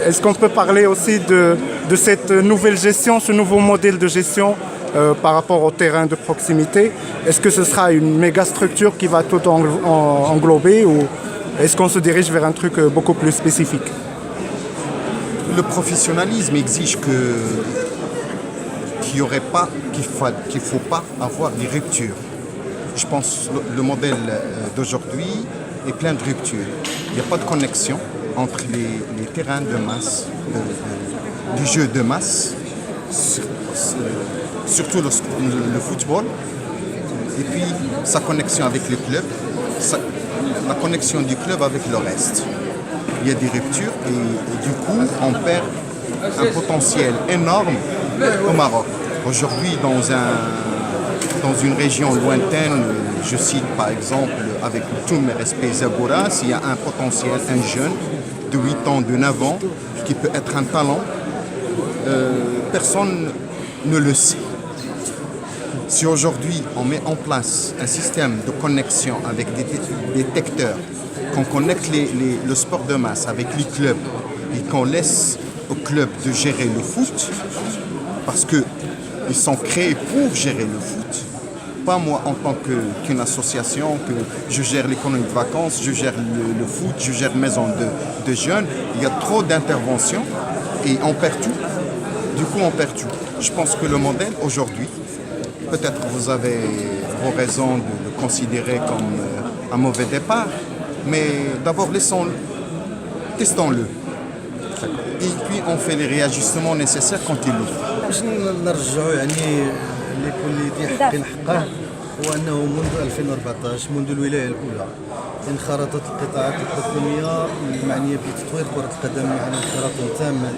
est-ce qu'on peut parler aussi de cette nouvelle gestion, ce nouveau modèle de gestion par rapport au terrain de proximité? Est-ce que ce sera une méga structure qui va tout englober ou est-ce qu'on se dirige vers un truc beaucoup plus spécifique? Le professionnalisme exige qu'il ne faut pas avoir des ruptures. Je pense que le modèle d'aujourd'hui est plein de ruptures. Il n'y a pas de connexion entre les terrains de masse, du jeu de masse, surtout le football, et puis sa connexion avec les clubs, la connexion du club avec le reste. Il y a des ruptures et du coup on perd un potentiel énorme au Maroc. Aujourd'hui dans une région lointaine, je cite par exemple avec tous mes respects Zaghouras, il y a un potentiel, un jeune de 8 ans, de 9 ans qui peut être un talent, personne ne le sait. Si aujourd'hui on met en place un système de connexion avec des détecteurs, qu'on connecte le sport de masse avec les clubs et qu'on laisse aux clubs de gérer le foot, parce qu'ils sont créés pour gérer le foot, pas moi en tant qu'une association, que je gère l'économie de vacances, je gère le foot, je gère maison de jeunes. Il y a trop d'interventions et on perd tout. Du coup, on perd tout. Je pense que le modèle aujourd'hui, peut-être vous avez vos raisons de le considérer comme un mauvais départ, mais d'abord testons-le. Et puis on fait les réajustements nécessaires quand il le faut. باش نرجعوا يعني لكل ذي حق حقه هو انه منذ 2014 منذ الولايه الاولى انخرطت القطاعات الحكوميه المعنيه بتطوير كره القدم يعني انخراطا تاما،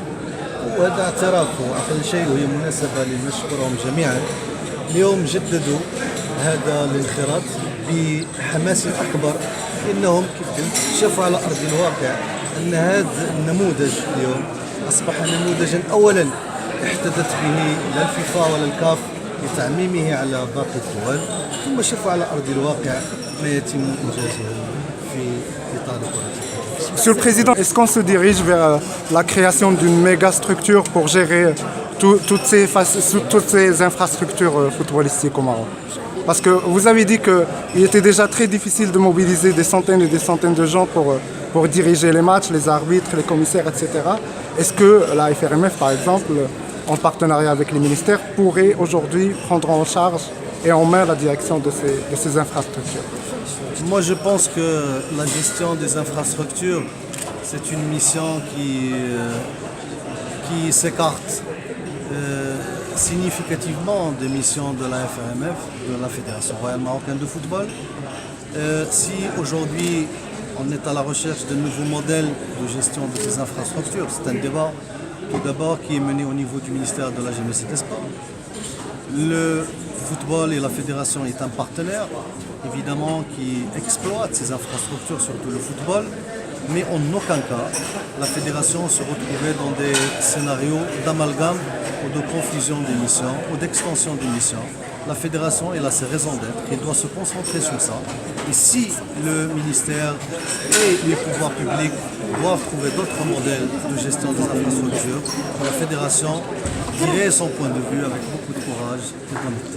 وهذا اعتراف واقل شيء وهي مناسبه لنشكرهم جميعا. اليوم جددوا هذا الانخراط بحماس اكبر لانهم كيف قلت شافوا على ارض الواقع ان هذا النموذج اليوم اصبح نموذجا اولا احتدت به لا الفيفا ولا الكاف لتعميمه على باقي الدول، ثم شافوا على ارض الواقع ما يتم انجازه في اطار كره. Monsieur le Président, est-ce qu'on se dirige vers la création d'une méga structure pour gérer toutes ces infrastructures footballistiques au Maroc? Parce que vous avez dit qu'il était déjà très difficile de mobiliser des centaines et des centaines de gens pour diriger les matchs, les arbitres, les commissaires, etc. Est-ce que la FRMF, par exemple, en partenariat avec les ministères, pourrait aujourd'hui prendre en charge et en main la direction de ces infrastructures? Moi, je pense que la gestion des infrastructures, c'est une mission qui s'écarte significativement des missions de la FRMF, de la Fédération royale marocaine de football. Si aujourd'hui on est à la recherche de nouveaux modèles de gestion de ces infrastructures, c'est un débat tout d'abord qui est mené au niveau du ministère de la Jeunesse et des Sports. Le football et la fédération est un partenaire, évidemment, qui exploite ces infrastructures, surtout le football, mais en aucun cas la fédération se retrouvait dans des scénarios d'amalgame ou de confusion des missions ou d'extension des missions. La fédération, elle a ses raisons d'être, elle doit se concentrer sur ça. Et si le ministère et les pouvoirs publics doivent trouver d'autres modèles de gestion des infrastructures, la fédération dirait son point de vue avec beaucoup de courage et d'honnêteté.